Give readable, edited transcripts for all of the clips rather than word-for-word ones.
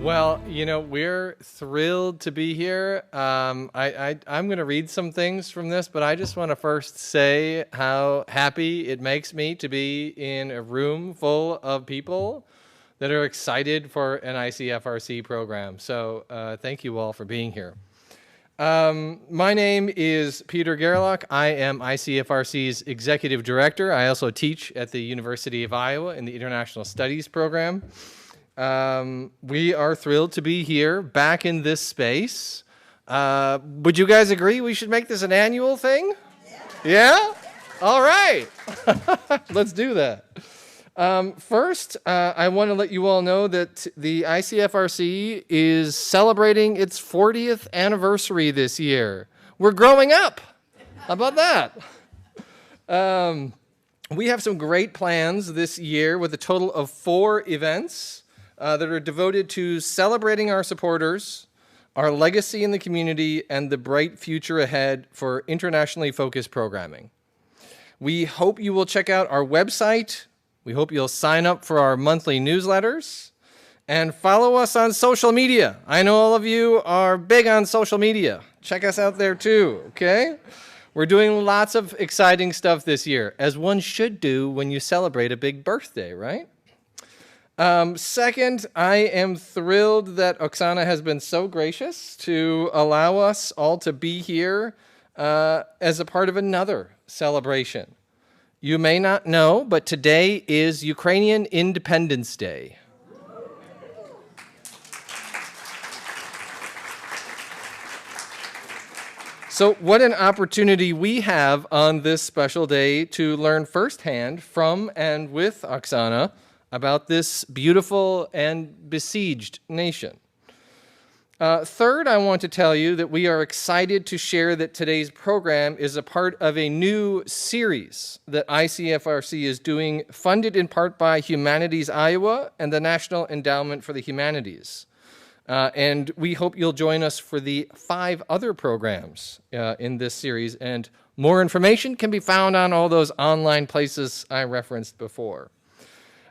Well, we're thrilled to be here. I'm going to read some things from this, but I just want to first say how happy it makes me to be in a room full of people that are excited for an ICFRC program. So thank you all for being here. My name is Peter Gerlach. I am ICFRC's Executive Director. I also teach at the University of Iowa in the International Studies program. We are thrilled to be here back in this space. Would you guys agree we should make this an annual thing? Yeah? All right. Let's do that. First, I want to let you all know that the ICFRC is celebrating its 40th anniversary this year. We're growing up. How about that? We have some great plans this year with a total of 4 events that are devoted to celebrating our supporters, our legacy in the community, and the bright future ahead for internationally focused programming. We hope you will check out our website. We hope you'll sign up for our monthly newsletters and follow us on social media. I know all of you are big on social media. Check us out there too, okay? We're doing lots of exciting stuff this year, as one should do when you celebrate a big birthday, right? Second, I am thrilled that Oksana has been so gracious to allow us all to be here as a part of another celebration. You may not know, but today is Ukrainian Independence Day. So what an opportunity we have on this special day to learn firsthand from and with Oksana about this beautiful and besieged nation. Third, I want to tell you that we are excited to share that today's program is a part of a new series that ICFRC is doing, funded in part by Humanities Iowa and the National Endowment for the Humanities. And we hope you'll join us for the 5 other programs in this series, and more information can be found on all those online places I referenced before.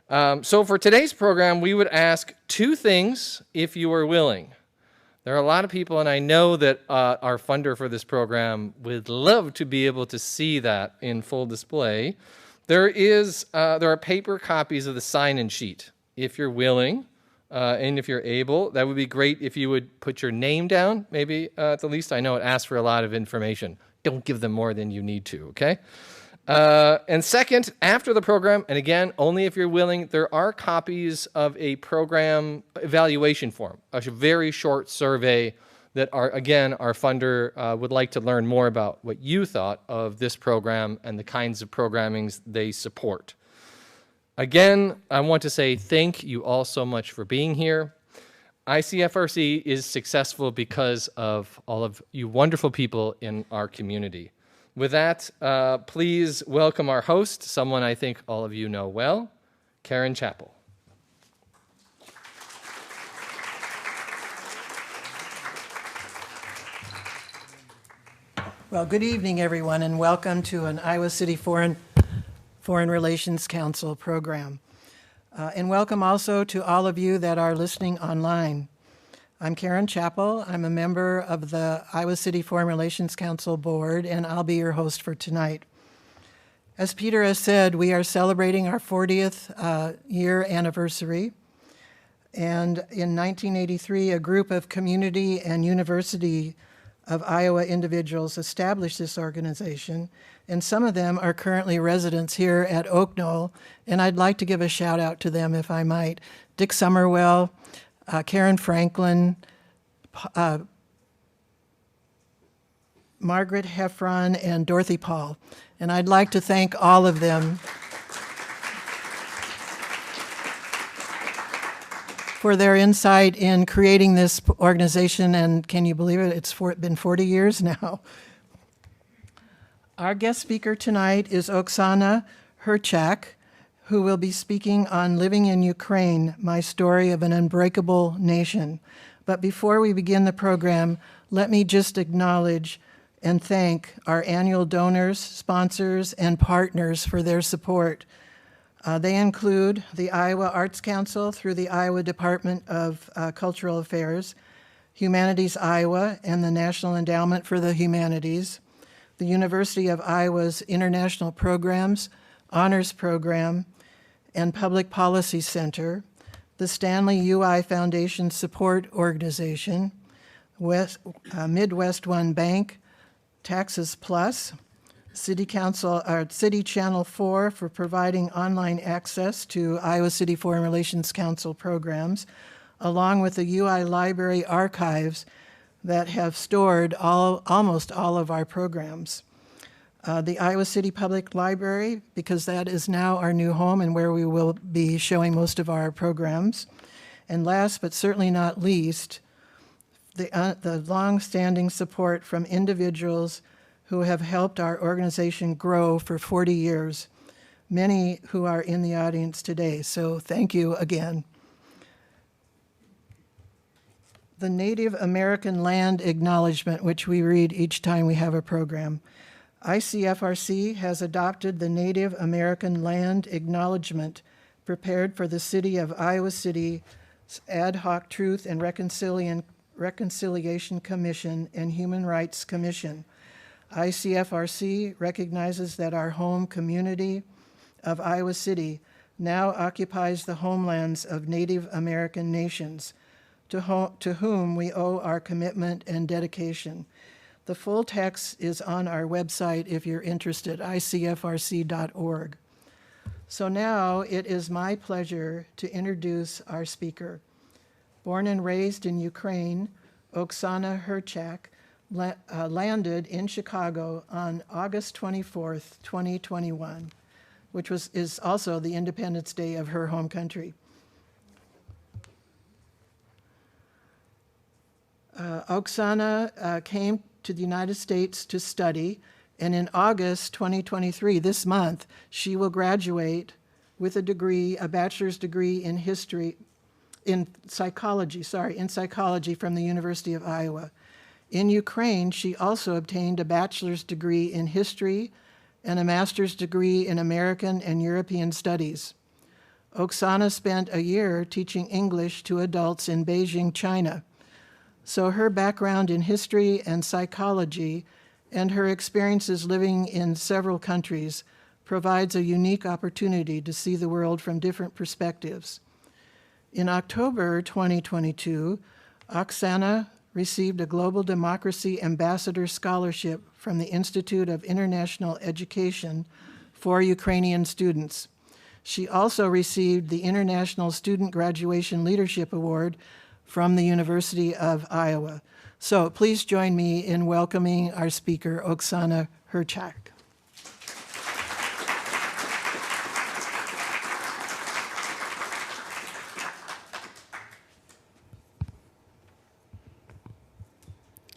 So for today's program, we would ask 2 things if you are willing. There are a lot of people, and I know that our funder for this program would love to be able to see that in full display. There are paper copies of the sign-in sheet. If you're willing, and if you're able, that would be great if you would put your name down, maybe at the least. I know it asks for a lot of information. Don't give them more than you need to, okay? And second, after the program, and again, only if you're willing, there are copies of a program evaluation form, a very short survey that our funder would like to learn more about what you thought of this program and the kinds of programmings they support. Again, I want to say thank you all so much for being here. ICFRC is successful because of all of you wonderful people in our community. With that, please welcome our host, someone I think all of you know well, Karen Chappell. Well, good evening, everyone, and welcome to an Iowa City Foreign Relations Council program. And welcome also to all of you that are listening online. I'm Karen Chappell. I'm a member of the Iowa City Foreign Relations Council Board, and I'll be your host for tonight. As Peter has said, we are celebrating our 40th year anniversary. And in 1983, a group of community and University of Iowa individuals established this organization, and some of them are currently residents here at Oak Knoll, and I'd like to give a shout out to them if I might. Dick Summerwell, Karen Franklin, Margaret Heffron, and Dorothy Paul. And I'd like to thank all of them for their insight in creating this organization. And can you believe it? It's been 40 years now. Our guest speaker tonight is Oksana Herchak, who will be speaking on Living in Ukraine, My Story of an Unbreakable Nation. But before we begin the program, let me just acknowledge and thank our annual donors, sponsors, and partners for their support. They include the Iowa Arts Council through the Iowa Department of Cultural Affairs, Humanities Iowa, and the National Endowment for the Humanities, the University of Iowa's International Programs, Honors Program, and Public Policy Center, the Stanley UI Foundation Support Organization, Midwest One Bank, Taxes Plus, City Channel 4 for providing online access to Iowa City Foreign Relations Council programs, along with the UI Library archives that have stored almost all of our programs. The Iowa City Public Library, because that is now our new home and where we will be showing most of our programs. And last but certainly not least, the long-standing support from individuals who have helped our organization grow for 40 years, many who are in the audience today. So thank you again. The Native American Land Acknowledgement, which we read each time we have a program. ICFRC has adopted the Native American Land Acknowledgement prepared for the City of Iowa City's Ad Hoc Truth and Reconciliation Commission and Human Rights Commission. ICFRC recognizes that our home community of Iowa City now occupies the homelands of Native American nations, to whom we owe our commitment and dedication. The full text is on our website if you're interested, icfrc.org. So now it is my pleasure to introduce our speaker. Born and raised in Ukraine, Oksana Herchak landed in Chicago on August 24th, 2021, which is also the Independence Day of her home country. Oksana came to the United States to study, and in August 2023, this month, she will graduate with a bachelor's degree in psychology from the University of Iowa. In Ukraine, she also obtained a bachelor's degree in history and a master's degree in American and European studies. Oksana spent a year teaching English to adults in Beijing, China. So her background in history and psychology and her experiences living in several countries provides a unique opportunity to see the world from different perspectives. In October 2022, Oksana received a Global Democracy Ambassador Scholarship from the Institute of International Education for Ukrainian students. She also received the International Student Graduation Leadership Award from the University of Iowa. So please join me in welcoming our speaker, Oksana Herchak.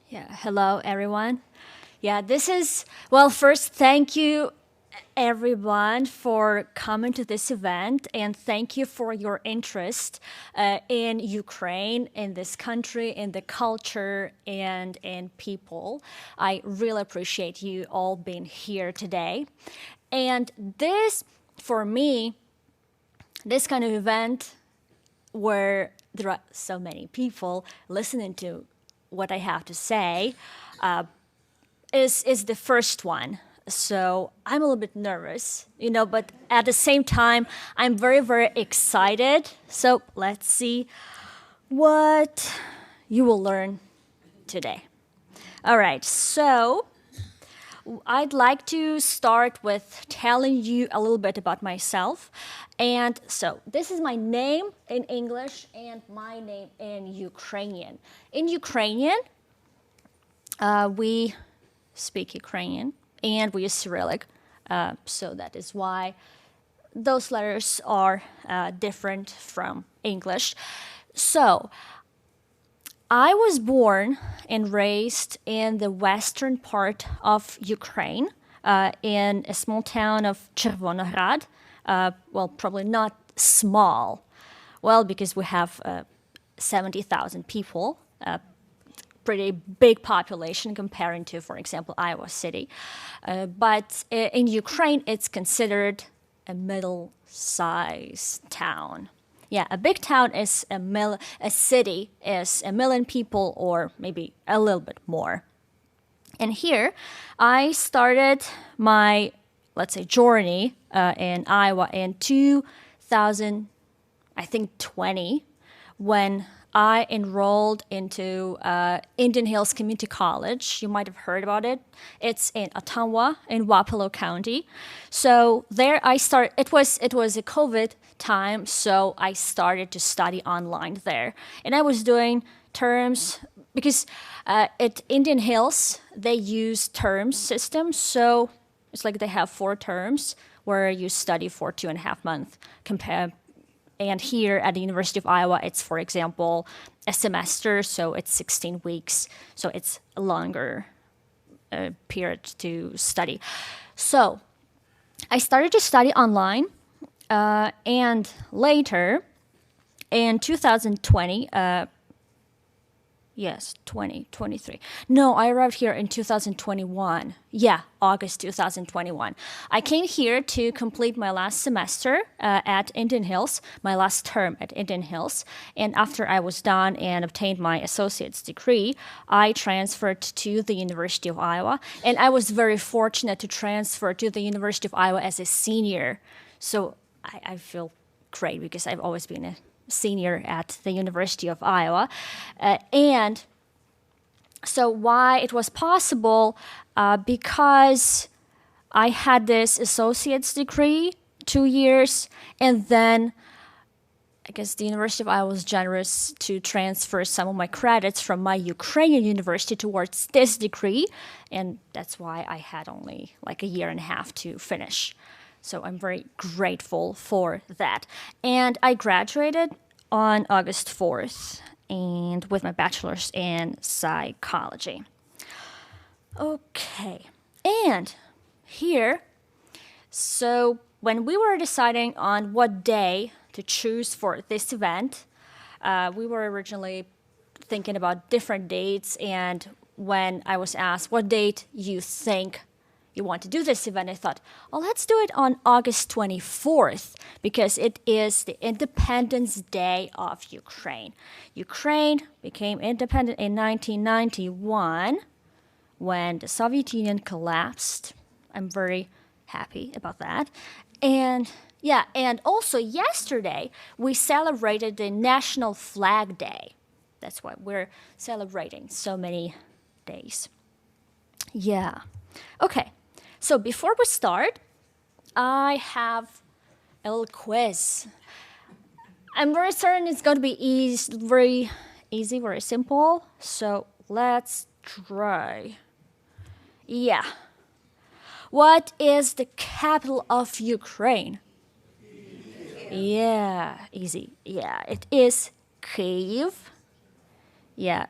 Yeah, hello everyone. Yeah, first thank you everyone for coming to this event, and thank you for your interest in Ukraine, in this country, in the culture, and in people. I really appreciate you all being here today. And this, for me, this kind of event where there are so many people listening to what I have to say is the first one. So I'm a little bit nervous, but at the same time, I'm very, very excited. So let's see what you will learn today. All right, so I'd like to start with telling you a little bit about myself. And so this is my name in English and my name in Ukrainian. In Ukrainian, we speak Ukrainian and we use Cyrillic. So that is why those letters are different from English. So I was born and raised in the western part of Ukraine, in a small town of Chervonohrad. Well, probably not small, because we have 70,000 people, pretty big population comparing to, for example, Iowa City. But in Ukraine, it's considered a middle-sized town. Yeah, a big town is a city is 1 million people or maybe a little bit more. And here, I started my, let's say, journey in Iowa in 2020, when I enrolled into Indian Hills Community College. You might have heard about it. It's in Ottumwa in Wapello County. So there I started. It was a COVID time, so I started to study online there. And I was doing terms because at Indian Hills they use terms system. So it's like they have 4 terms where you study for 2.5 months. And here at the University of Iowa, it's, for example, a semester, so it's 16 weeks. So it's a longer period to study. So I started to study online, and later in 2020, 2023. No, I arrived here in 2021. Yeah, August 2021. I came here to complete my last semester at Indian Hills, my last term at Indian Hills. And after I was done and obtained my associate's degree, I transferred to the University of Iowa. And I was very fortunate to transfer to the University of Iowa as a senior. So I feel great because I've always been a senior at the University of Iowa. And so why it was possible, because I had this associate's degree, 2 years, and then I guess the University of Iowa was generous to transfer some of my credits from my Ukrainian university towards this degree, and that's why I had only like 1.5 years to finish. So I'm very grateful for that. And I graduated on August 4th and with my bachelor's in psychology. Okay, and here, so when we were deciding on what day to choose for this event, we were originally thinking about different dates, and when I was asked what date you think you want to do this event, I thought, oh, let's do it on August 24th because it is the Independence Day of Ukraine. Ukraine became independent in 1991 when the Soviet Union collapsed. I'm very happy about that. And yeah, and also yesterday we celebrated the National Flag Day. That's why we're celebrating so many days. Yeah. Okay. So before we start, I have a little quiz. I'm very certain it's going to be very easy, very simple. So let's try. Yeah. What is the capital of Ukraine? Yeah, easy. Yeah, it is Kyiv. Yeah,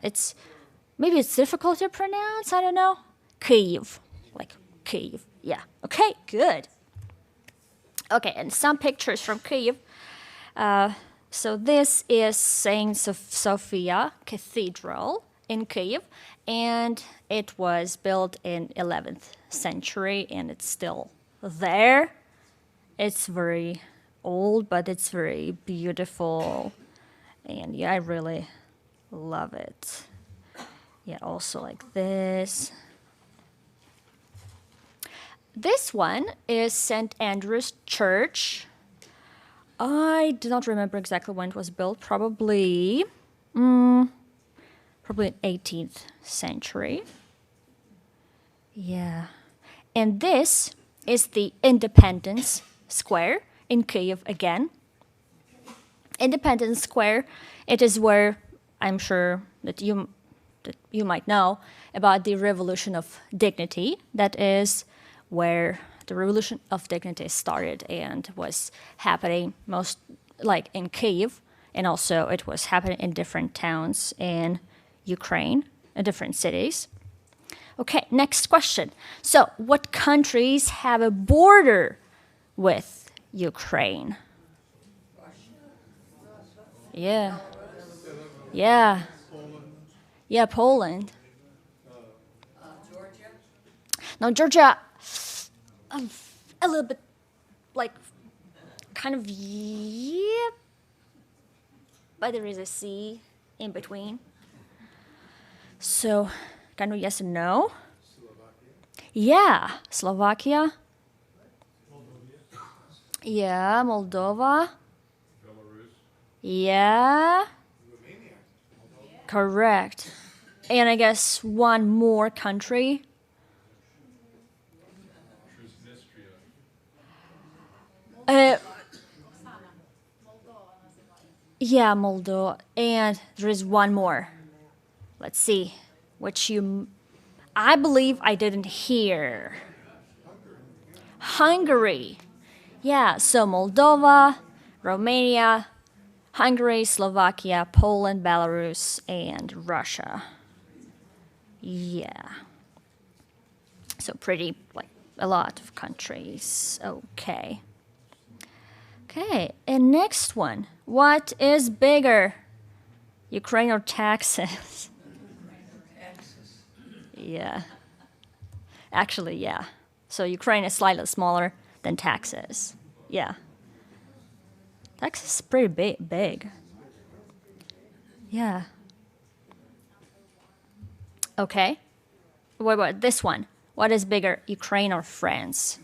maybe it's difficult to pronounce. I don't know. Kyiv. Like Kyiv. Yeah. Okay, good. Okay, and some pictures from Kyiv. So this is Saint Sophia Cathedral in Kyiv, and it was built in 11th century, and it's still there. It's very old, but it's very beautiful, and yeah, I really love it. Yeah, also like this. This one is St. Andrew's Church. I do not remember exactly when it was built. Probably in 18th century. Yeah. And this is the Independence Square in Kyiv again. Independence Square, it is where I'm sure that you might know about the Revolution of Dignity. That is where the Revolution of Dignity started and was happening most like in Kyiv, and also it was happening in different towns in Ukraine, in different cities. Okay, next question. So, what countries have a border with Ukraine? Yeah. Yeah. Yeah, Poland. Now, Georgia, a little bit like kind of yeah, but there is a C in between. So, kind of yes and no. Yeah, Slovakia. Yeah, Moldova. Yeah. Correct. And I guess one more country. Yeah, Moldova. And there is one more. Let's see. Which I believe I didn't hear. Hungary. Yeah, so Moldova, Romania, Hungary, Slovakia, Poland, Belarus, and Russia. Yeah. So pretty, like, a lot of countries. Okay. Okay, and next one. What is bigger? Ukraine or Texas? Yeah. Actually, yeah. So Ukraine is slightly smaller than Texas. Yeah. Texas is pretty big. Yeah. Okay. What about this one? What is bigger, Ukraine or France?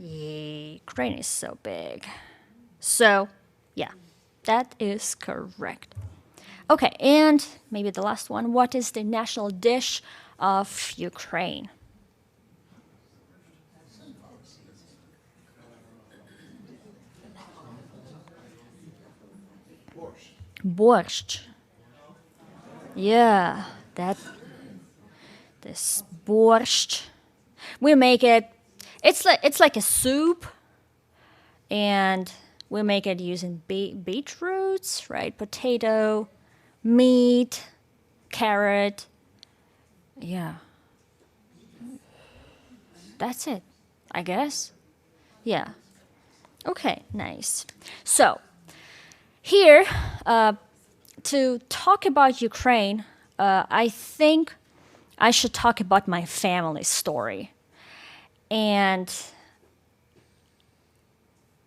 Ukraine is so big. So, yeah, that is correct. Okay, and maybe the last one. What is the national dish of Ukraine? Borscht. Yeah, this borscht. We make it. It's like a soup, and we make it using beetroots, right? Potato, meat, carrot. Yeah. That's it, I guess. Yeah. Okay, nice. So, here, to talk about Ukraine, I think I should talk about my family story. And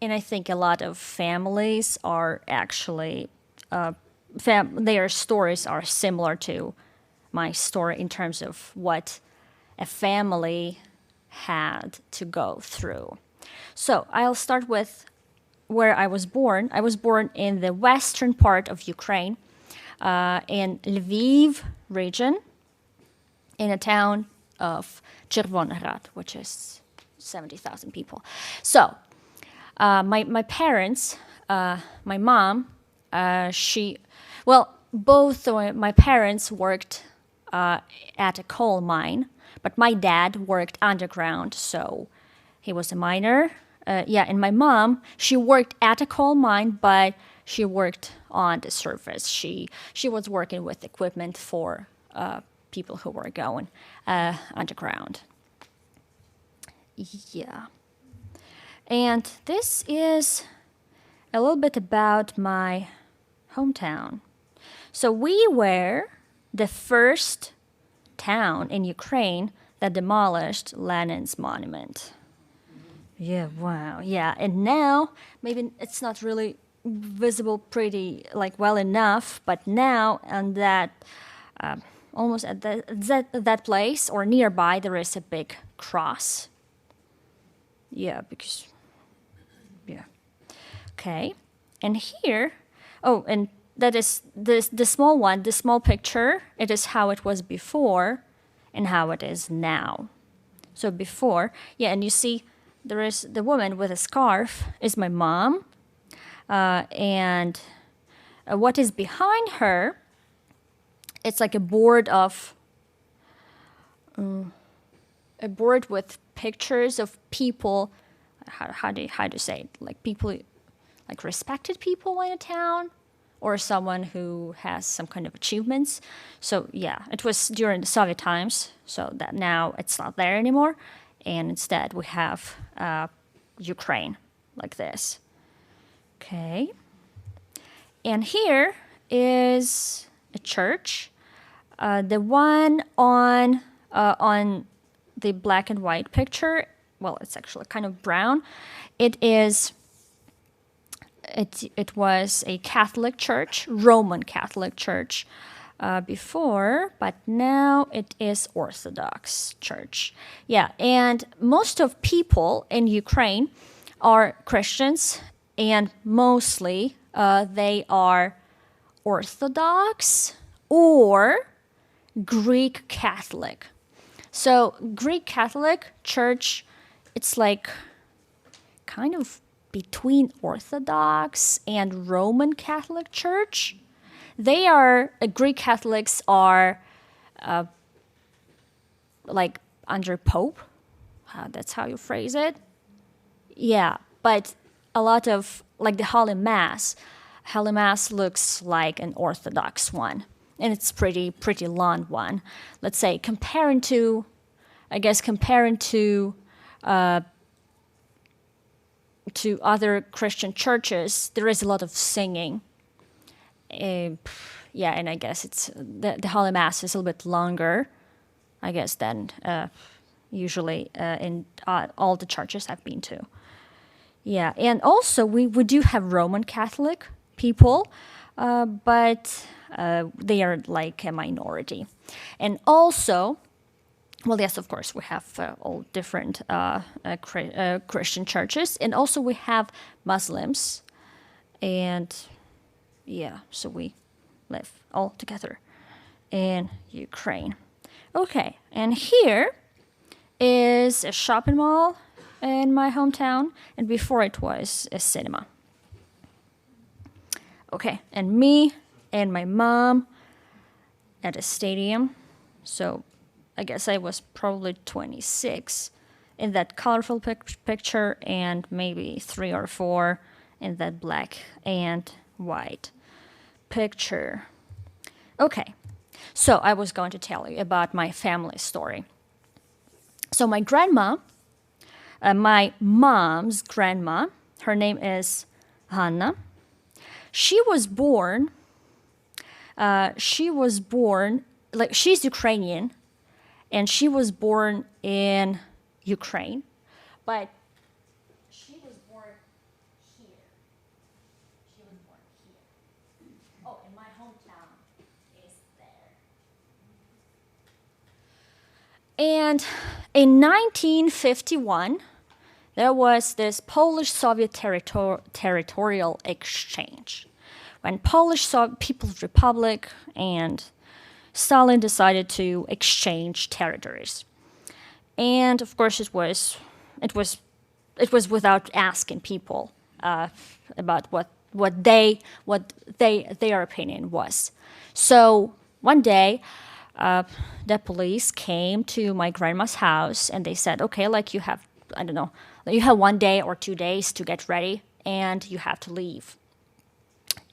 I think a lot of families are actually, their stories are similar to my story in terms of what a family had to go through. So I'll start with where I was born. I was born in the western part of Ukraine, in Lviv region, in a town of Chervonorad, which is 70,000 people. So my parents, my mom, both of my parents worked at a coal mine, but my dad worked underground, so he was a miner. And my mom, she worked at a coal mine, but she worked on the surface. She was working with equipment for people who were going underground. Yeah. And this is a little bit about my hometown. So we were the first town in Ukraine that demolished Lenin's monument. Yeah, wow. Yeah, and now maybe it's not really visible pretty well enough, but now on that almost at that place or nearby there is a big cross. Yeah, because okay. And here, and that is the small one, the small picture, it is how it was before and how it is now. So before, and you see there is the woman with a scarf is my mom, and what is behind her, it's like a board with pictures of people. How do you say it? Like people, like respected people in a town, or someone who has some kind of achievements. So it was during the Soviet times, so that now it's not there anymore, and instead we have Ukraine like this. Okay, and here is a church. The one on the black and white picture, well, it's actually kind of brown. It is it was a Catholic church, Roman Catholic church before, but now it is Orthodox church. Yeah, and most of people in Ukraine are Christians, and mostly they are Orthodox or Greek Catholic. So Greek Catholic church, it's like kind of between Orthodox and Roman Catholic church. They are, Greek Catholics are like under Pope. That's how you phrase it. Yeah, but a lot of, like the Holy Mass looks like an Orthodox one. And it's pretty long one. Let's say comparing to other Christian churches, there is a lot of singing. Yeah, and I guess it's the Holy Mass is a little bit longer, I guess, than usually in all the churches I've been to. Yeah, and also we do have Roman Catholic people, but they are like a minority. And also, well, yes, of course, we have all different Christian churches, and also we have Muslims, and yeah, so we live all together in Ukraine. Okay, and here is a shopping mall in my hometown, and before it was a cinema. Okay, and me and my mom at a stadium. So I guess I was probably 26 in that colorful picture, and maybe 3 or 4 in that black and white picture. Okay, so I was going to tell you about my family story. So my grandma, my mom's grandma, her name is Hanna. She was born, like, she's Ukrainian, and she was born in Ukraine, but she was born here. She was born here. Oh, and my hometown is there. And in 1951, there was this Polish-Soviet territorial exchange, when Polish People's Republic and Stalin decided to exchange territories. And of course, it was without asking people about what their opinion was. So one day, the police came to my grandma's house, and they said, "Okay, like, you have, I don't know, you have 1 day or 2 days to get ready, and you have to leave."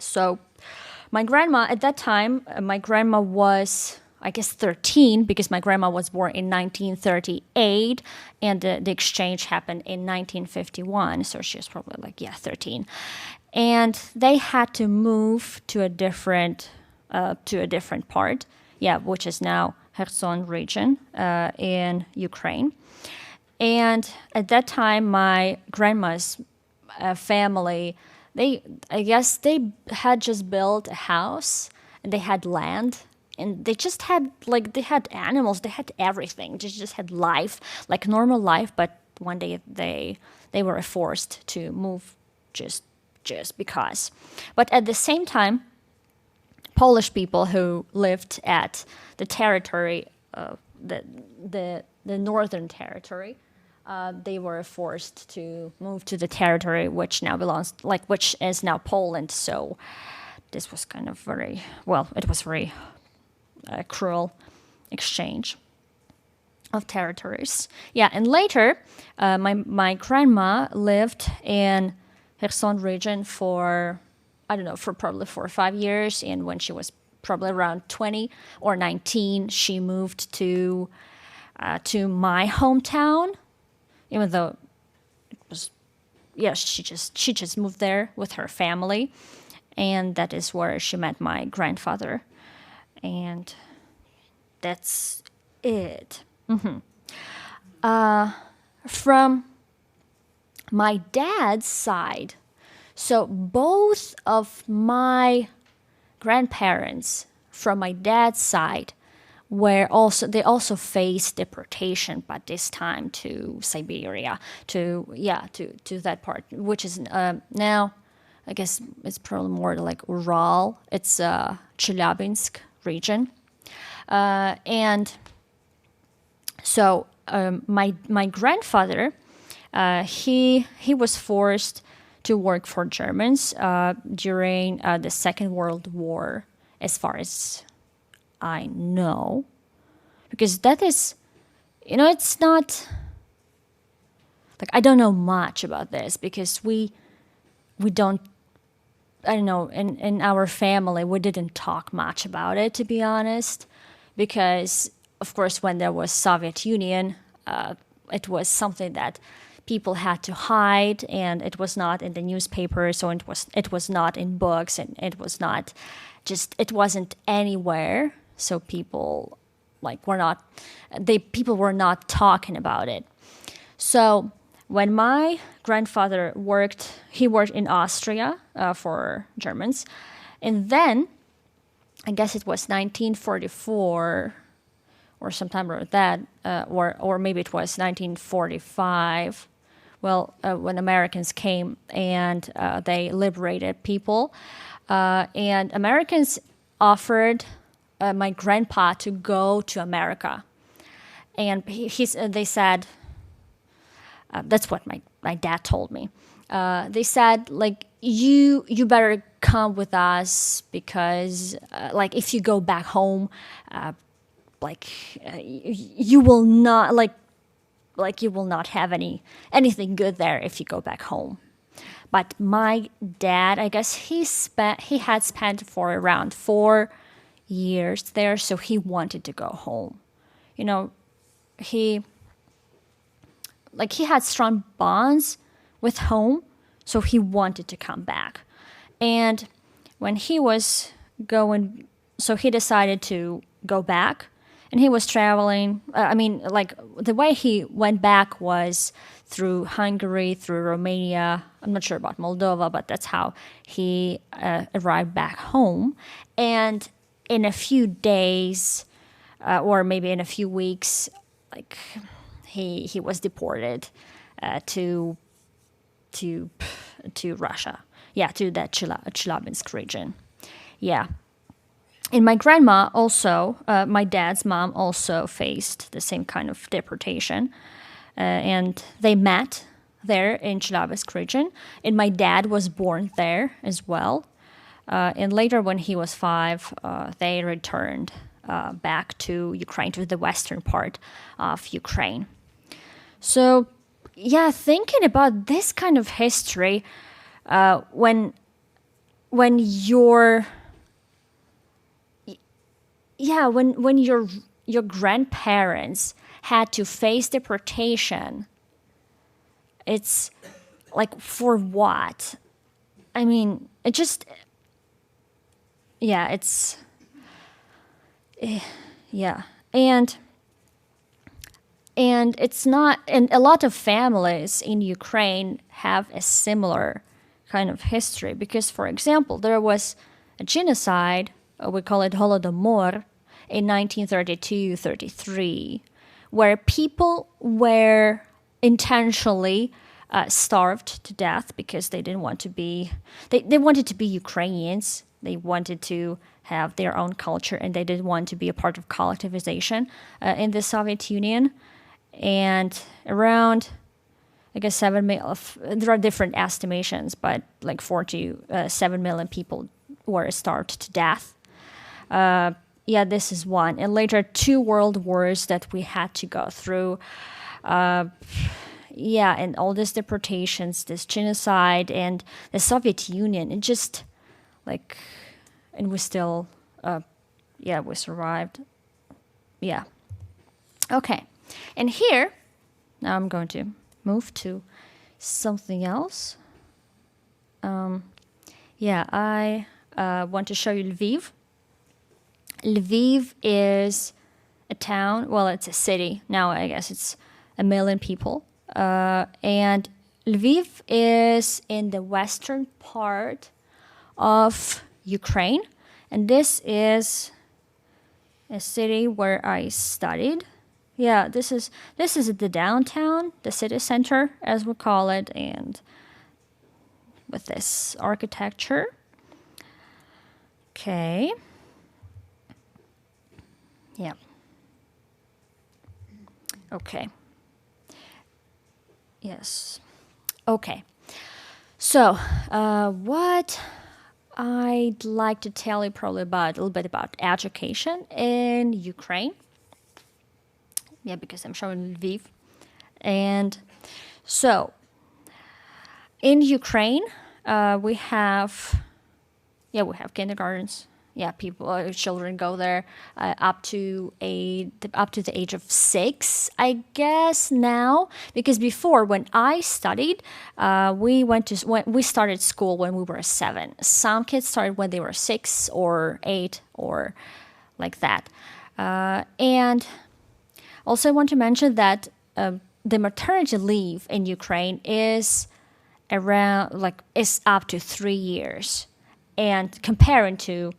So my grandma, at that time, my grandma was, I guess, 13, because my grandma was born in 1938, and the exchange happened in 1951, so she was probably like, 13. And they had to move to a different part, which is now Kherson region in Ukraine. And at that time, my grandma's family, I guess they had just built a house, and they had land, and they just had, like, they had animals, they had everything. They just had life, like normal life, but one day they were forced to move just because. But at the same time, Polish people who lived at the territory, the northern territory, they were forced to move to the territory which now belongs, like, which is now Poland. So this was kind of it was very cruel exchange of territories. Yeah, and later, my grandma lived in Kherson region for, I don't know, for probably 4 or 5 years. And when she was probably around 20 or 19, she moved to my hometown. Even though it was, she just moved there with her family, and that is where she met my grandfather, and that's it. From my dad's side, So both of my grandparents from my dad's side they also faced deportation, but this time to Siberia, to that part, which is now, I guess it's probably more like Ural. It's Chelyabinsk region, and so my grandfather, he was forced to work for Germans during the Second World War, as far as I know, because that is, it's not like, I don't know much about this because we don't, I don't know, in our family we didn't talk much about it, to be honest, because of course when there was Soviet Union, it was something that people had to hide, and it was not in the newspaper, so it was not in books, and it wasn't anywhere. So people were not talking about it. So when my grandfather he worked in Austria for Germans, and then I guess it was 1944 or sometime around that, or maybe it was 1945. Well, when Americans came and they liberated people, and Americans offered my grandpa to go to America, and they said, that's what my dad told me. They said, like, you better come with us because like if you go back home, you will not you will not have anything good there if you go back home. But my dad, I guess he had spent for around 4 years there, so he wanted to go home. He had strong bonds with home, so he wanted to come back. And when he was going, so he decided to go back, and he was traveling. The way he went back was through Hungary, through Romania. I'm not sure about Moldova, but that's how he arrived back home. And in a few days, or maybe in a few weeks, he was deported to Russia. Yeah, to that Chelyabinsk region. Yeah. And my grandma also, my dad's mom also faced the same kind of deportation. And they met there in Chelyabinsk region. And my dad was born there as well. And later when he was 5, they returned back to Ukraine, to the western part of Ukraine. So, yeah, thinking about this kind of history, when your grandparents had to face deportation, it's like, for what? I mean, it just, yeah, it's, yeah. And it's not, and a lot of families in Ukraine have a similar kind of history, because, for example, there was a genocide, we call it Holodomor, in 1932-33, where people were intentionally starved to death because they didn't want to be, they wanted to be Ukrainians. They wanted to have their own culture, and they didn't want to be a part of collectivization in the Soviet Union. And around, I guess, 7 million, there are different estimations, but like 4 to 7 million people were starved to death. Yeah, this is one. And later, 2 world wars that we had to go through. Yeah, and all these deportations, this genocide, and the Soviet Union, it just, like, and we still, yeah, we survived. Yeah. Okay. And here, now I'm going to move to something else. Yeah, I want to show you Lviv. Lviv is a town, well, it's a city. Now I guess it's 1 million people. And Lviv is in the western part of Ukraine, and this is a city where I studied. Yeah, this is the downtown, the city center, as we call it, and with this architecture. Okay. Yeah. Okay. Yes. Okay. So, what I'd like to tell you probably about a little bit about education in Ukraine. Yeah, because I'm showing Lviv. And so, in Ukraine, we have kindergartens. Yeah, children go there up to the age of 6, I guess now. Because before, when I studied, we started school when we were 7. Some kids started when they were 6 or 8 or like that. And also, I want to mention that the maternity leave in Ukraine is up to 3 years, and comparing to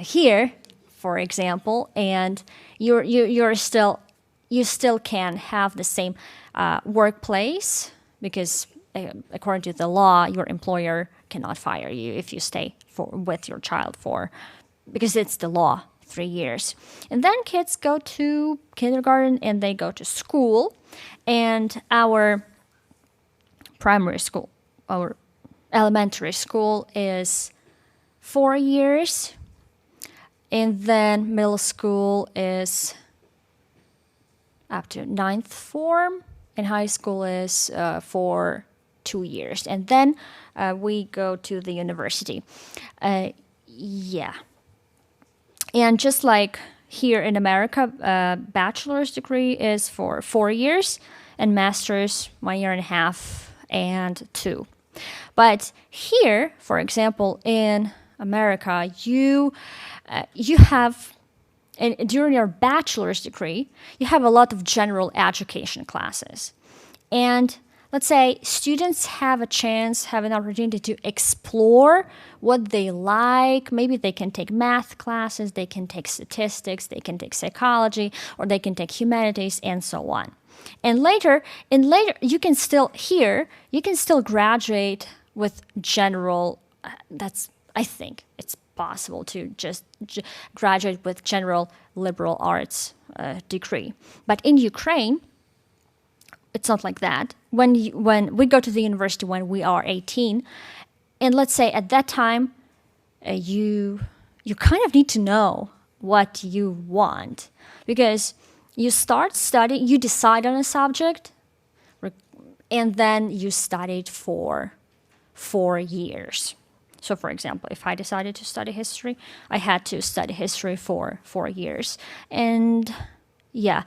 here, for example, and you still can have the same workplace, because according to the law, your employer cannot fire you if you stay with your child because it's the law, 3 years. And then kids go to kindergarten and they go to school, and our primary school, our elementary school is 4 years, and then middle school is up to 9th form, and high school is for 2 years, and then we go to the university. Yeah. And just like here in America, bachelor's degree is for 4 years, and master's 1.5 years and 2. But here, for example, in America, you have, and during your bachelor's degree, you have a lot of general education classes. And let's say students have an opportunity to explore what they like. Maybe they can take math classes, they can take statistics, they can take psychology, or they can take humanities, and so on. And later, you can still graduate with general, I think it's possible to just graduate with general liberal arts degree. But in Ukraine, it's not like that. When we go to the university when we are 18, and let's say at that time, you kind of need to know what you want, because you start studying, you decide on a subject, and then you study it for 4 years. So, for example, if I decided to study history, I had to study history for 4 years. And yeah.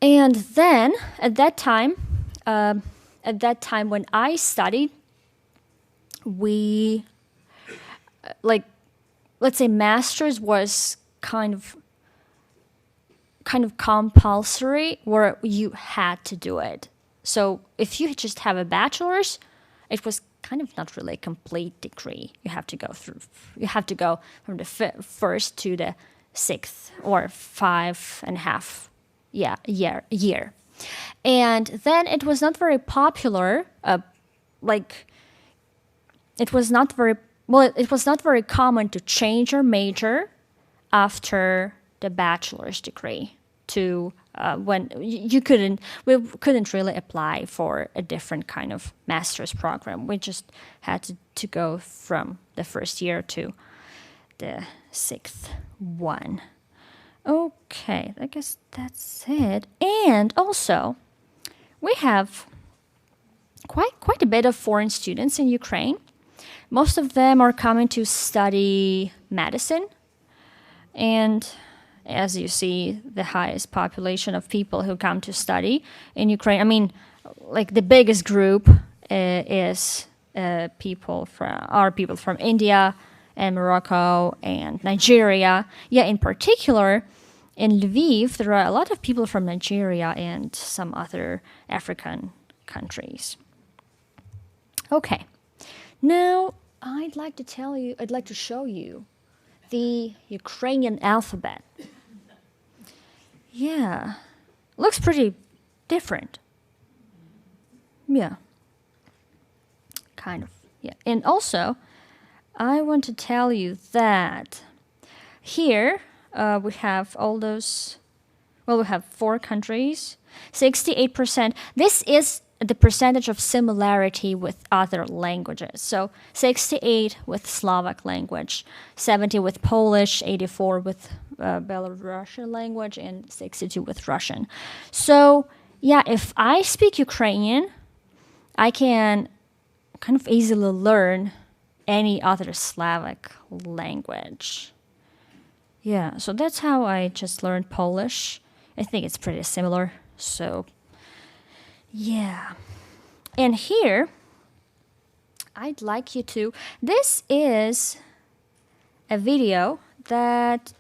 And then at that time when I studied, we, let's say master's was kind of compulsory, where you had to do it. So if you just have a bachelor's, it was kind of not really a complete degree. You have to go from the first to the 6th or 5.5 year. And then it was not very popular. It was not very common to change your major after the bachelor's degree to when we couldn't really apply for a different kind of master's program. We just had to go from the first year to the 6th one. Okay, I guess that's it. And also, we have quite a bit of foreign students in Ukraine. Most of them are coming to study medicine, and as you see, the highest population of people who come to study in Ukraine. I mean, like the biggest group is people from India and Morocco and Nigeria. Yeah, in particular, in Lviv, there are a lot of people from Nigeria and some other African countries. Okay. Now, I'd like to show you the Ukrainian alphabet. Yeah. Looks pretty different. Yeah. Kind of. Yeah. And also, I want to tell you that here we have all those, well, we have 4 countries, 68%. This is the percentage of similarity with other languages. So 68 with Slavic language, 70 with Polish, 84 with Belarusian language, and 62 with Russian. So yeah, if I speak Ukrainian, I can kind of easily learn any other Slavic language. Yeah, so that's how I just learned Polish. I think it's pretty similar. So yeah. And here, I'd like you to, this is a video that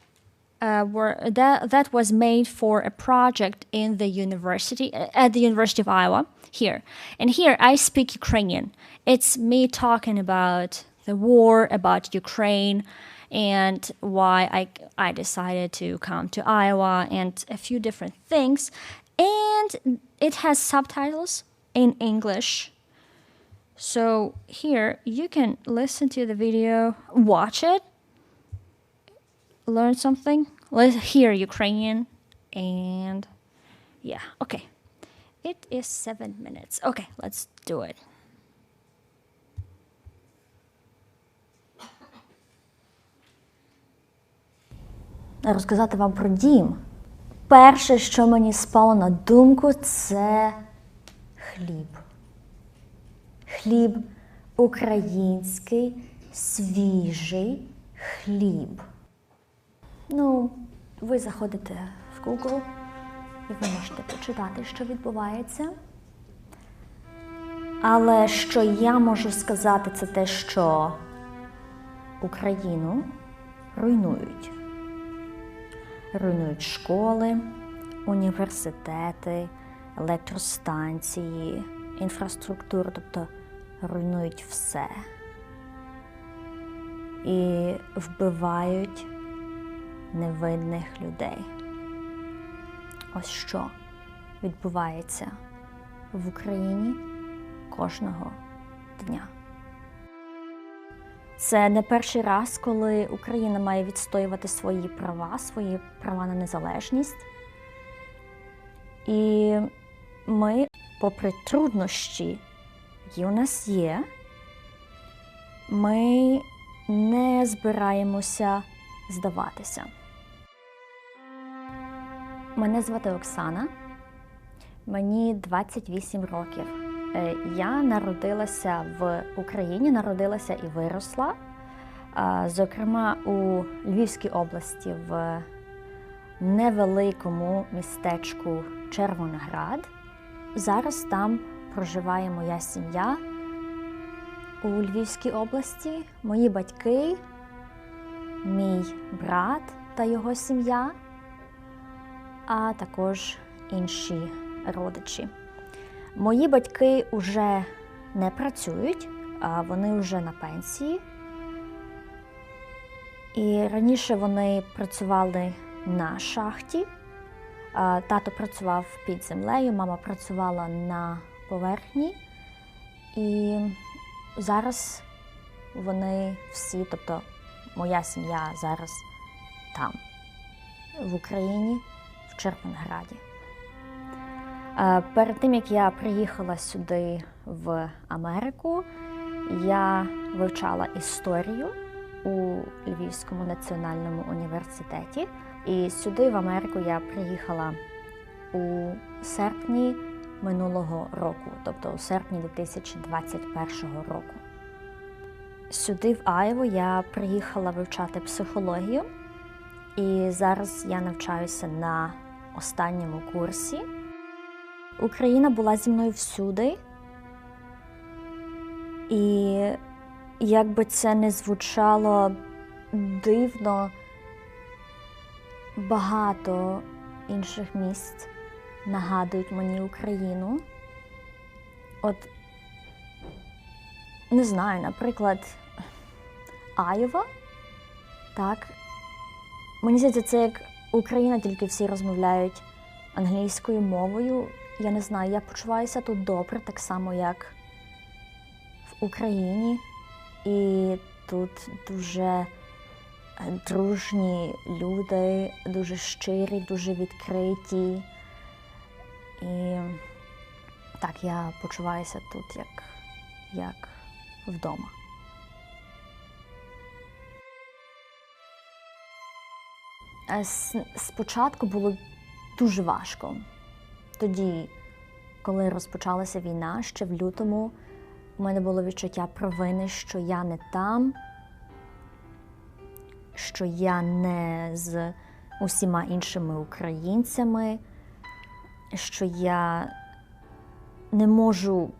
that was made for a project in the university, at the University of Iowa, here. And here I speak Ukrainian. It's me talking about the war, about Ukraine, and why I decided to come to Iowa, and a few different things. And it has subtitles in English. So here you can listen to the video, watch it, learn something, hear Ukrainian, and yeah, okay. It is 7 minutes. Okay, let's do it. Розказати вам про дім. Перше, що мені спало на думку, це хліб. Хліб український, свіжий хліб. Ну, ви заходите в Google і ви можете почитати, що відбувається. Але що я можу сказати, це те, що Україну руйнують. Руйнують школи, університети, електростанції, інфраструктуру, тобто руйнують все. І вбивають невинних людей. Ось що відбувається в Україні кожного дня. Це не перший раз, коли Україна має відстоювати свої права на незалежність. І ми, попри труднощі, які у нас є, ми не збираємося здаватися. Мене звати Оксана, мені 28 років. Я народилася в Україні, народилася і виросла, зокрема у Львівській області в невеликому містечку Червоноград. Зараз там проживає моя сім'я у Львівській області, мої батьки, мій брат та його сім'я, а також інші родичі. Мої батьки вже не працюють, вони вже на пенсії. І раніше вони працювали на шахті. Тато працював під землею, мама працювала на поверхні. І зараз вони всі, тобто моя сім'я зараз там, в Україні, в Червонограді. Перед тим, як я приїхала сюди в Америку, я вивчала історію у Львівському національному університеті. І сюди, в Америку, я приїхала у серпні минулого року, тобто у серпні 2021 року. Сюди, в Айову, я приїхала вивчати психологію. І зараз я навчаюся на останньому курсі. Україна була зі мною всюди, і як би це не звучало дивно, багато інших місць нагадують мені Україну. От не знаю, наприклад, Айова, так, мені здається, це як Україна, тільки всі розмовляють англійською мовою. Я не знаю, я почуваюся тут добре, так само, як в Україні. І тут дуже дружні люди, дуже щирі, дуже відкриті. І так, я почуваюся тут як вдома. Спочатку було дуже важко. Тоді, коли розпочалася війна, ще в лютому, у мене було відчуття провини, що я не там, що я не з усіма іншими українцями, що я не можу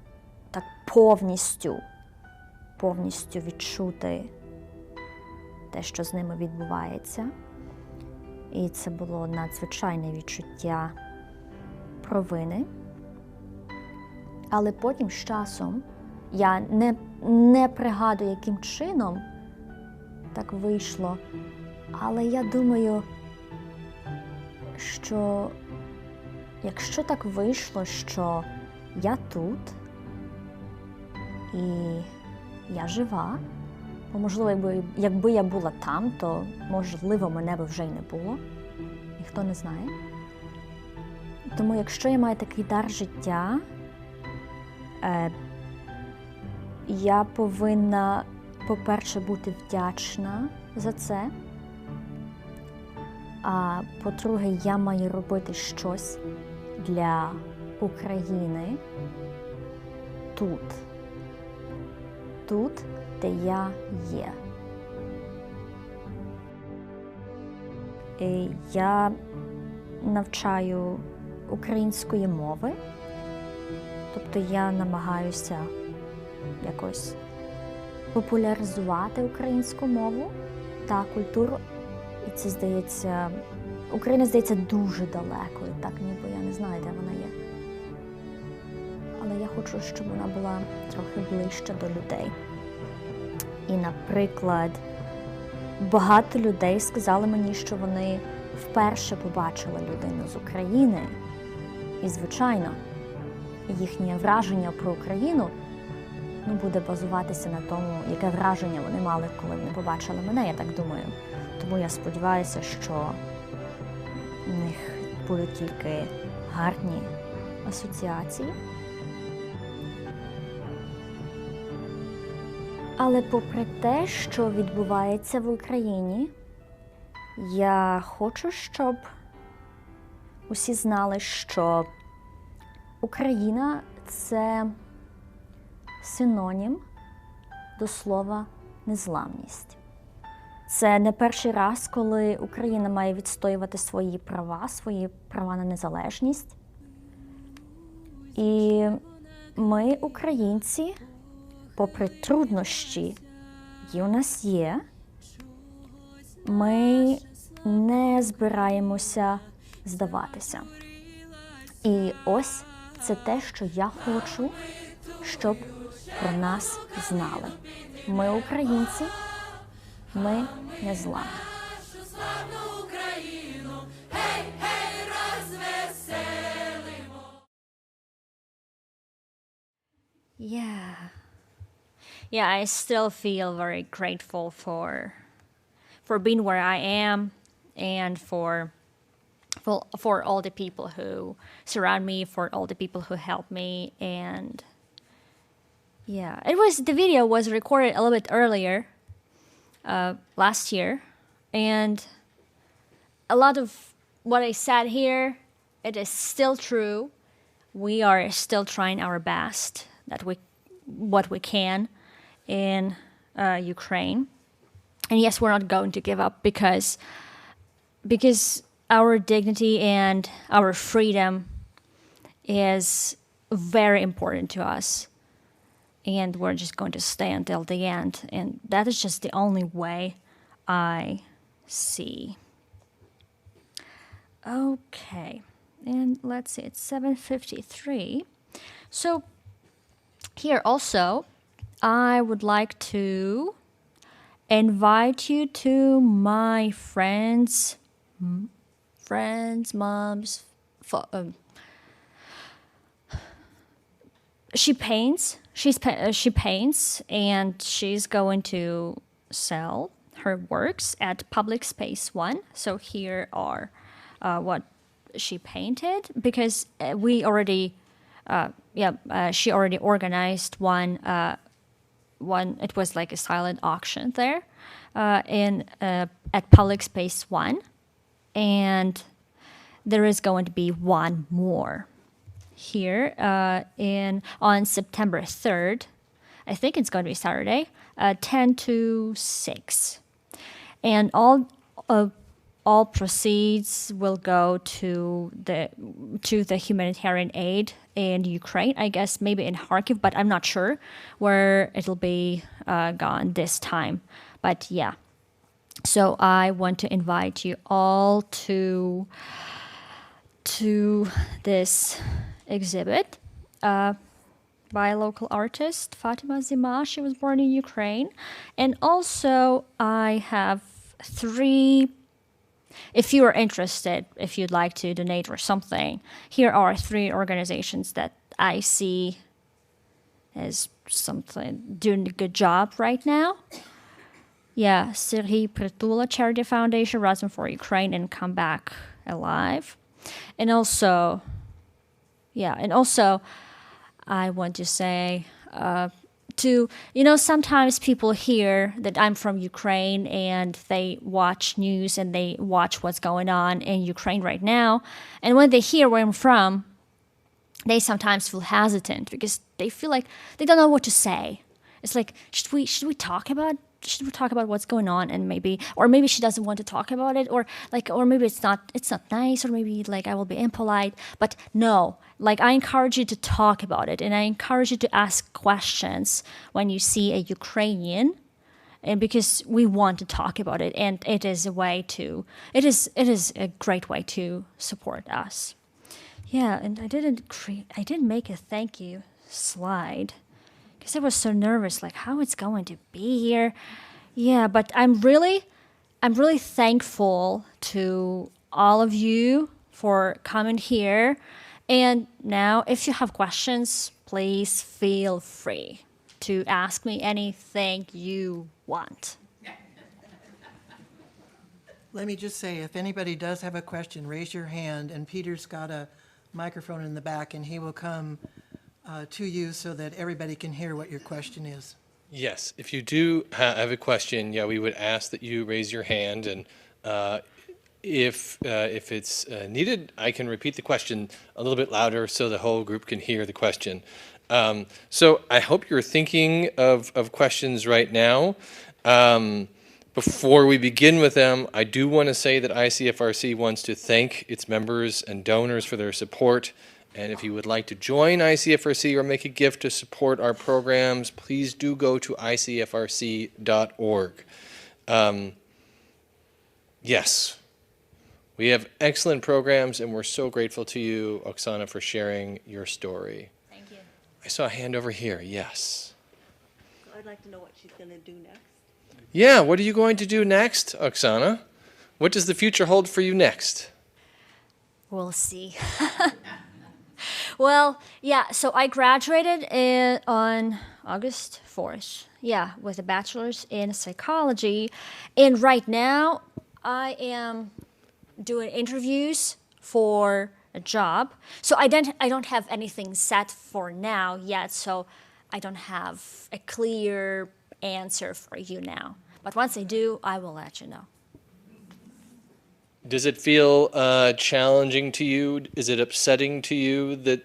так повністю відчути те, що з ними відбувається. І це було надзвичайне відчуття провини. Але потім з часом, я не пригадую, яким чином так вийшло, але я думаю, що якщо так вийшло, що я тут і я жива, бо, можливо, якби я була там, то, можливо, мене б вже й не було. Ніхто не знає. Тому, якщо я маю такий дар життя, я повинна, по-перше, бути вдячна за це, а по-друге, я маю робити щось для України тут, де я є. І я навчаю української мови, тобто я намагаюся якось популяризувати українську мову та культуру. І це, здається, Україна, здається, дуже далекою, так ніби я не знаю, де вона є. Але я хочу, щоб вона була трохи ближче до людей. І, наприклад, багато людей сказали мені, що вони вперше побачили людину з України. І, звичайно, їхнє враження про Україну буде базуватися на тому, яке враження вони мали, коли вони побачили мене, я так думаю. Тому я сподіваюся, що в них будуть тільки гарні асоціації. Але попри те, що відбувається в Україні, я хочу, щоб усі знали, що Україна – це синонім до слова «незламність». Це не перший раз, коли Україна має відстоювати свої права на незалежність. І ми, українці, попри труднощі, які у нас є, ми не збираємося здаватися. І ось це те, що я хочу, щоб про нас знали. Ми українці, ми незламні. Yeah, I still feel very grateful for being where I am and for all the people who surround me, for all the people who help me. And yeah, the video was recorded a little bit earlier, last year, and a lot of what I said here, it is still true. We are still trying our best, what we can in Ukraine. And yes, we're not going to give up because our dignity and our freedom is very important to us. And we're just going to stay until the end. And that is just the only way I see. Okay. And let's see, it's 7:53. So here also, I would like to invite you to my friends, moms. She paints. She paints, and she's going to sell her works at Public Space 1. So here are what she painted, because she already organized one. It was like a silent auction there, at Public Space 1, and there is going to be one more here on September 3rd. I think it's going to be Saturday, 10 to 6. And all proceeds will go to the humanitarian aid in Ukraine. I guess maybe in Kharkiv, but I'm not sure where it'll be gone this time. But yeah, so I want to invite you all to this exhibit by a local artist, Fatima Zima. She was born in Ukraine. And also I have 3, if you are interested, if you'd like to donate or something, here are 3 organizations that I see as something doing a good job right now. Yeah, Serhiy Pritula Charity Foundation, Razum for Ukraine, and Come Back Alive. And also, I want to say sometimes people hear that I'm from Ukraine and they watch news and they watch what's going on in Ukraine right now. And when they hear where I'm from, they sometimes feel hesitant because they feel like they don't know what to say. It's like, should we talk about what's going on, and maybe she doesn't want to talk about it, or maybe it's not nice, or maybe like I will be impolite. But no, like I encourage you to talk about it, and I encourage you to ask questions when you see a Ukrainian, and because we want to talk about it, and it is a great way to support us. Yeah, and I didn't make a thank you slide, because I was so nervous, like how it's going to be here. Yeah, but I'm really thankful to all of you for coming here. And now, if you have questions, please feel free to ask me anything you want. Let me just say, if anybody does have a question, raise your hand, and Peter's got a microphone in the back, and he will come to you so that everybody can hear what your question is. Yes, if you do have a question, we would ask that you raise your hand, and if it's needed, I can repeat the question a little bit louder so the whole group can hear the question. So I hope you're thinking of questions right now. Before we begin with them, I do want to say that ICFRC wants to thank its members and donors for their support. And if you would like to join ICFRC or make a gift to support our programs, please do go to icfrc.org. Yes, we have excellent programs, and we're so grateful to you, Oksana, for sharing your story. Thank you. I saw a hand over here. Yes. I'd like to know what she's going to do next. Yeah, what are you going to do next, Oksana? What does the future hold for you next? We'll see. Well, yeah, so I graduated on August 4th, with a bachelor's in psychology. And right now, I am doing interviews for a job. So I don't have anything set for now yet, so I don't have a clear answer for you now. But once I do, I will let you know. Does it feel challenging to you? Is it upsetting to you that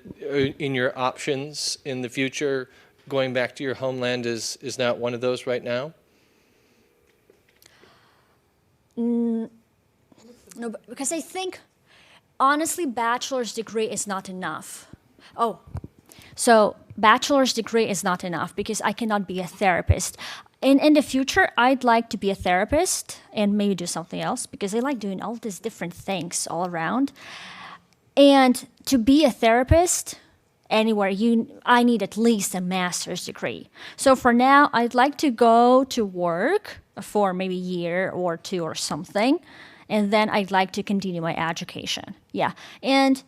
in your options in the future, going back to your homeland is not one of those right now? No, because I think, honestly, bachelor's degree is not enough. So bachelor's degree is not enough because I cannot be a therapist. In the future, I'd like to be a therapist and maybe do something else because I like doing all these different things all around. And to be a therapist, anywhere, I need at least a master's degree. So for now, I'd like to go to work for maybe a year or two or something, and then I'd like to continue my education. Yeah, and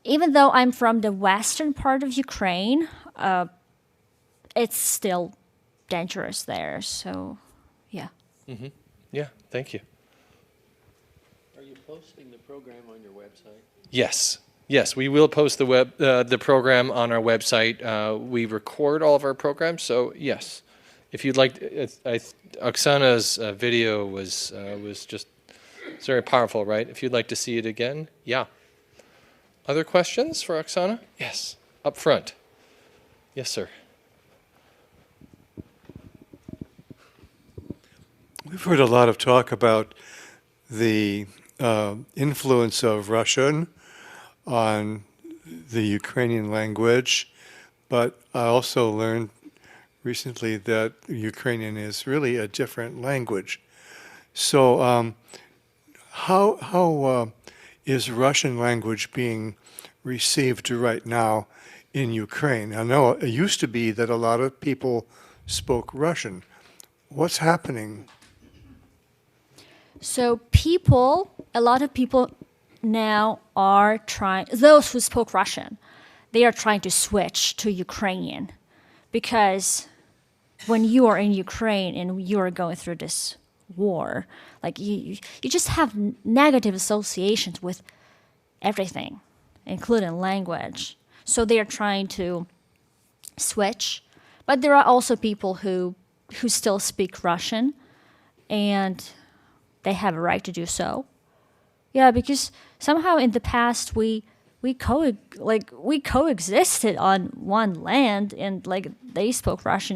even though I'm from the western part of Ukraine, it's still dangerous there. So, yeah. Yeah, thank you. Are you posting the program on your website? Yes. Yes, we will post the program on our website. We record all of our programs, so yes. If you'd like, Oksana's video was just it's very powerful, right? If you'd like to see it again, yeah. Other questions for Oksana? Yes, up front. Yes, sir. We've heard a lot of talk about the influence of Russian on the Ukrainian language, but I also learned recently that Ukrainian is really a different language. So how is Russian language being received right now in Ukraine? I know it used to be that a lot of people spoke Russian. What's happening? So a lot of people now are those who spoke Russian, they are trying to switch to Ukrainian, because when you are in Ukraine and you are going through this war, like you just have negative associations with everything, including language. So they are trying to switch, but there are also people who still speak Russian, and they have a right to do so. Yeah, because somehow in the past we coexisted on one land, and like they spoke Russian.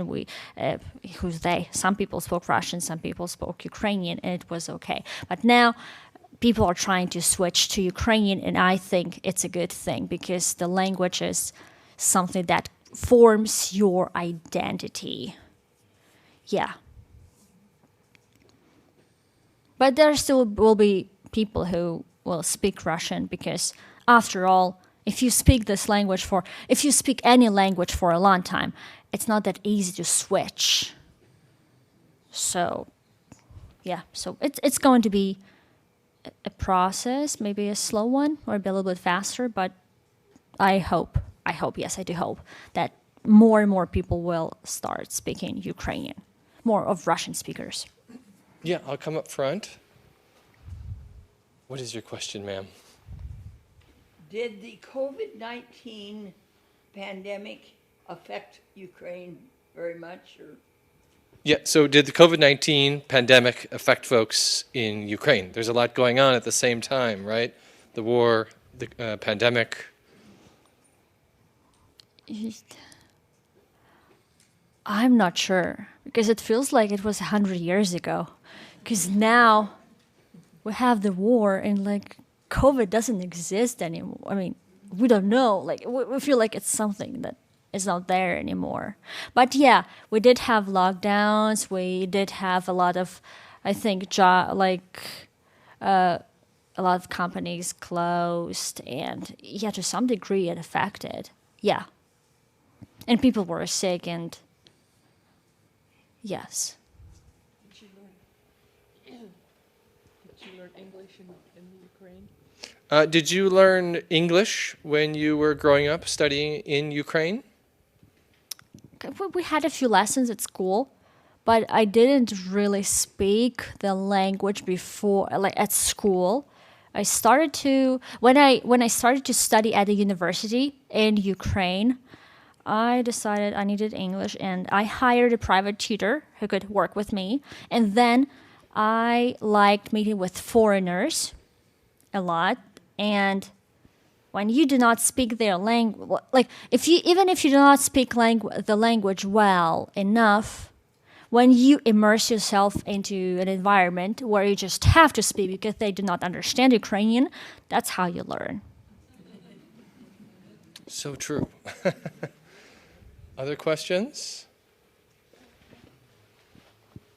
Who's they? Some people spoke Russian, some people spoke Ukrainian, and it was okay. But now people are trying to switch to Ukrainian, and I think it's a good thing, because the language is something that forms your identity. Yeah. But there still will be people who will speak Russian, because after all, if you speak any language for a long time, it's not that easy to switch. So, yeah, so it's going to be a process, maybe a slow one or a little bit faster, but I hope, yes, I do hope that more and more people will start speaking Ukrainian, more of Russian speakers. Yeah, I'll come up front. What is your question, ma'am? Did the COVID-19 pandemic affect Ukraine very much? Or? Yeah, so did the COVID-19 pandemic affect folks in Ukraine? There's a lot going on at the same time, right? The war, the pandemic. I'm not sure, because it feels like it was 100 years ago. Because now we have the war, and like COVID doesn't exist anymore. I mean, we don't know. Like we feel like it's something that is not there anymore. But yeah, we did have lockdowns. We did have a lot of, I think, a lot of companies closed, and yeah, to some degree it affected. Yeah, and people were sick, and yes. Did you learn English in Ukraine? Did you learn English when you were growing up studying in Ukraine? We had a few lessons at school, but I didn't really speak the language before, like at school. I started to when I started to study at the university in Ukraine, I decided I needed English, and I hired a private tutor who could work with me. And then I liked meeting with foreigners a lot. And when you do not speak their language, like even if you do not speak the language well enough, when you immerse yourself into an environment where you just have to speak because they do not understand Ukrainian, that's how you learn. So true. Other questions?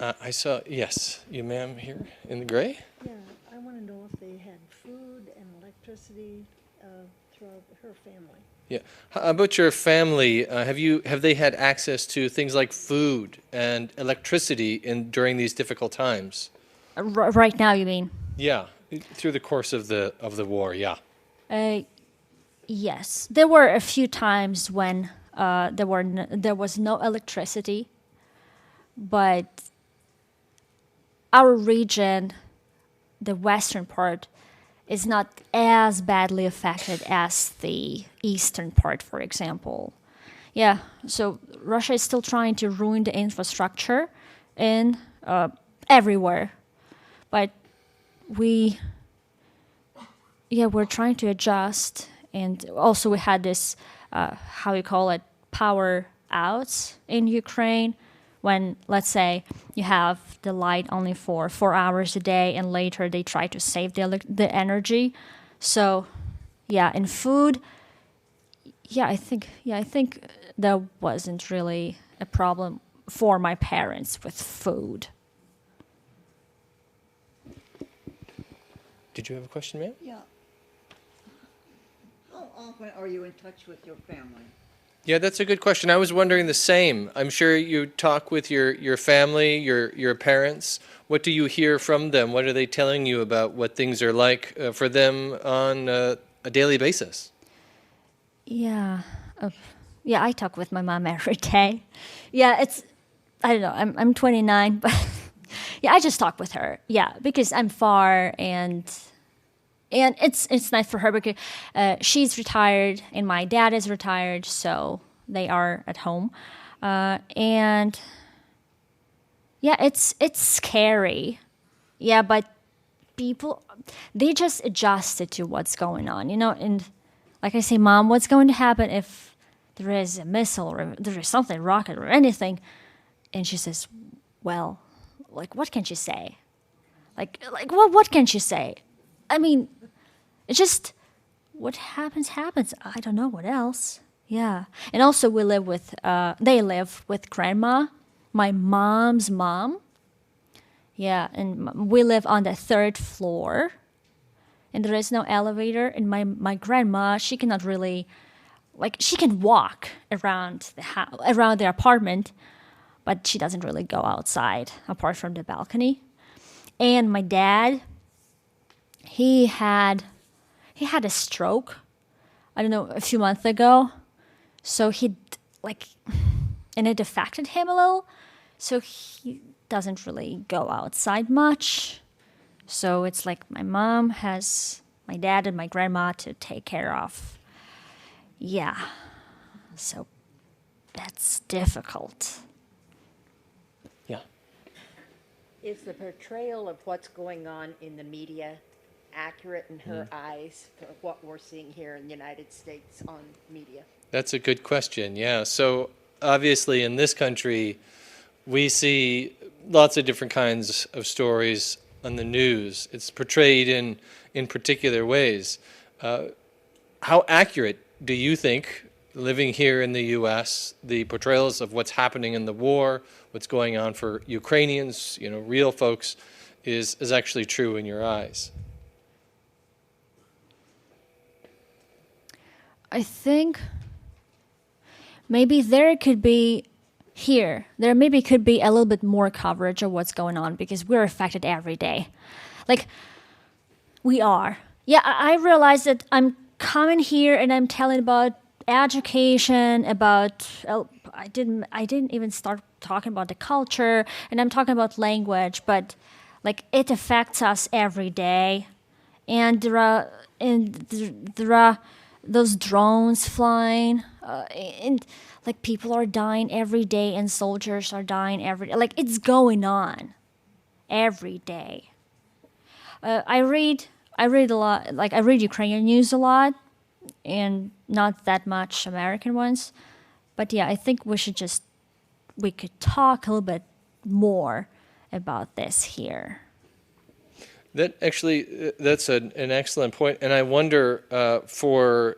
I saw, yes, you ma'am here in the gray. Yeah, I want to know if they had food and electricity throughout her family. Yeah. How about your family? Have they had access to things like food and electricity during these difficult times? Right now, you mean? Yeah, through the course of the war. Yeah. Yes, there were a few times when there was no electricity, but our region, the western part, is not as badly affected as the eastern part, for example. Yeah, so Russia is still trying to ruin the infrastructure in everywhere, but we're trying to adjust. And also we had this, how you call it, power outs in Ukraine, when, let's say, you have the light only for 4 hours a day, and later they try to save the energy. So, yeah, in food, I think that wasn't really a problem for my parents with food. Did you have a question, ma'am? Yeah. How often are you in touch with your family? Yeah, that's a good question. I was wondering the same. I'm sure you talk with your family, your parents. What do you hear from them? What are they telling you about what things are like for them on a daily basis? Yeah. I talk with my mom every day. Yeah, I don't know, I'm 29, but yeah, I just talk with her. Yeah, because I'm far, and it's nice for her because she's retired and my dad is retired, so they are at home. And yeah, it's scary. Yeah, but people, they just adjusted to what's going on, and like I say, Mom, what's going to happen if there is a missile or there is something, rocket or anything? And she says, well, like, what can she say? Like, what can she say? I mean, it's just, what happens. I don't know what else. Yeah. And also they live with grandma, my mom's mom. Yeah, and we live on the 3rd floor. And there is no elevator. And my grandma, she cannot really, she can walk around around the apartment, but she doesn't really go outside apart from the balcony. And my dad, he had a stroke, I don't know, a few months ago. So and it affected him a little. So he doesn't really go outside much. So it's like my mom has my dad and my grandma to take care of. Yeah. So that's difficult. Yeah. Is the portrayal of what's going on in the media accurate in her eyes for what we're seeing here in the United States on media? That's a good question. Yeah. So obviously in this country, we see lots of different kinds of stories on the news. It's portrayed in particular ways. How accurate do you think, living here in the U.S., the portrayals of what's happening in the war, what's going on for Ukrainians, real folks, is actually true in your eyes? I think maybe there could be a little bit more coverage of what's going on because we're affected every day. Like, we are. Yeah, I realize that I'm coming here and I'm telling about education, about, I didn't even start talking about the culture, and I'm talking about language, but it affects us every day. And there are those drones flying, and people are dying every day, and soldiers are dying every day. It's going on every day. I read a lot. I read Ukrainian news a lot, and not that much American ones. But yeah, I think we could talk a little bit more about this here. That's an excellent point. And I wonder for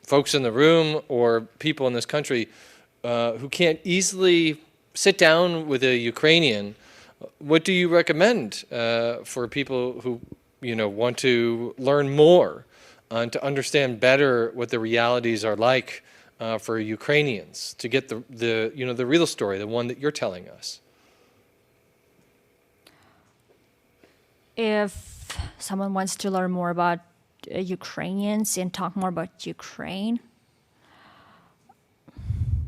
folks in the room or people in this country who can't easily sit down with a Ukrainian, what do you recommend for people who want to learn more to understand better what the realities are like for Ukrainians, to get the real story, the one that you're telling us? If someone wants to learn more about Ukrainians and talk more about Ukraine,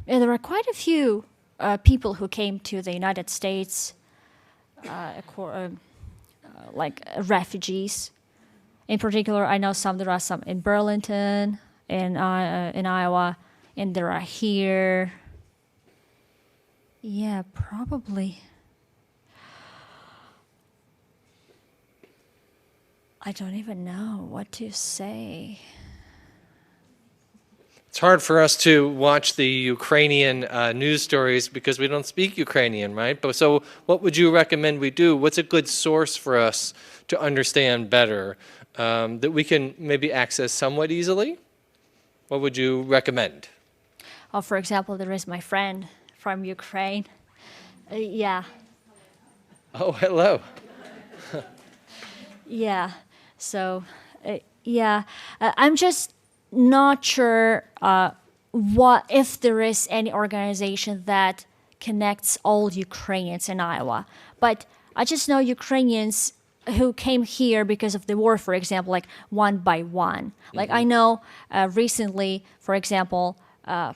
there are quite a few people who came to the United States, like refugees. In particular, I know there are some in Burlington, in Iowa, and there are here. Yeah, probably. I don't even know what to say. It's hard for us to watch the Ukrainian news stories because we don't speak Ukrainian, right? But so what would you recommend we do? What's a good source for us to understand better that we can maybe access somewhat easily? What would you recommend? Oh, for example, there is my friend from Ukraine. Yeah. Oh, hello. Yeah. So, I'm just not sure what if there is any organization that connects all Ukrainians in Iowa. But I just know Ukrainians who came here because of the war, for example, like one by one. Like I know recently, for example, a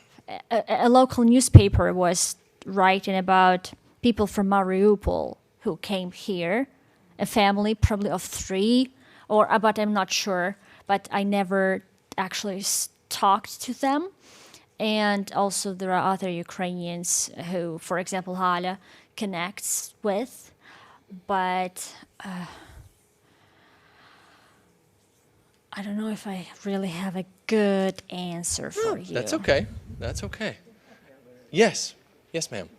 local newspaper was writing about people from Mariupol who came here, a family probably of 3, but I'm not sure, but I never actually talked to them. And also there are other Ukrainians who, for example, Hala connects with, but I don't know if I really have a good answer for you. That's okay. That's okay. Yes. Yes, ma'am.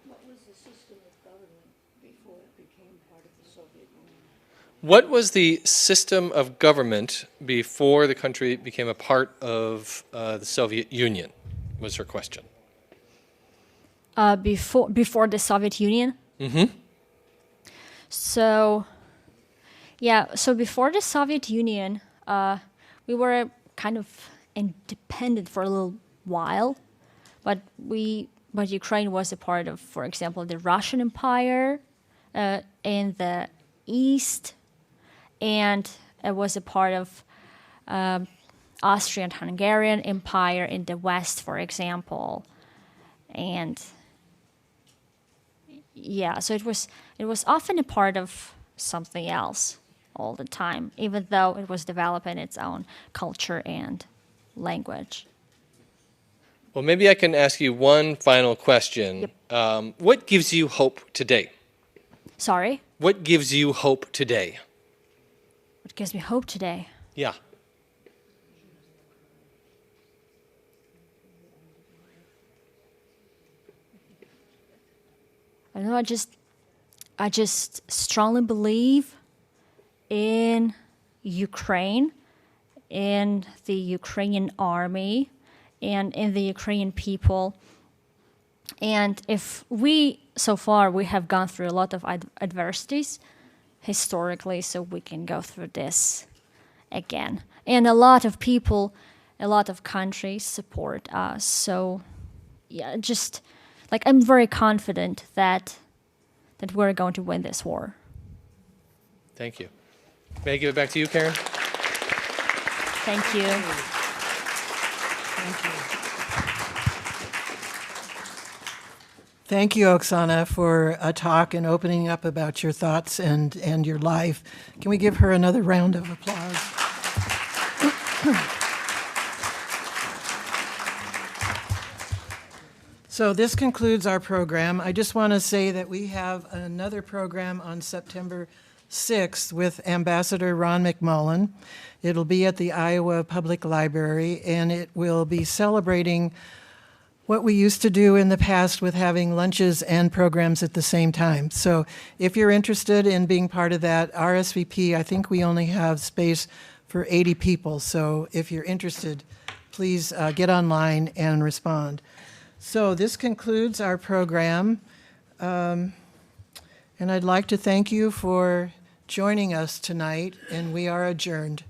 What was the system of government before it became part of the Soviet Union? What was the system of government before the country became a part of the Soviet Union, was her question. Before the Soviet Union? Mm-hmm. So before the Soviet Union, we were kind of independent for a little while, but Ukraine was a part of, for example, the Russian Empire in the east, and it was a part of Austrian-Hungarian Empire in the west, for example, and yeah, so it was often a part of something else all the time, even though it was developing its own culture and language. Well, maybe I can ask you one final question. Yep. What gives you hope today? Sorry? What gives you hope today? What gives me hope today? Yeah. I don't know, I just strongly believe in Ukraine, in the Ukrainian army, and in the Ukrainian people. And if so far we have gone through a lot of adversities historically, so we can go through this again. And a lot of people, a lot of countries support us. So yeah, just like I'm very confident that we're going to win this war. Thank you. May I give it back to you, Karen? Thank you. Thank you, Oksana, for a talk and opening up about your thoughts and your life. Can we give her another round of applause? So this concludes our program. I just want to say that we have another program on September 6th with Ambassador Ron McMullen. It'll be at the Iowa Public Library, and it will be celebrating what we used to do in the past with having lunches and programs at the same time. So if you're interested in being part of that, RSVP, I think we only have space for 80 people. So if you're interested, please get online and respond. So this concludes our program. And I'd like to thank you for joining us tonight, and we are adjourned.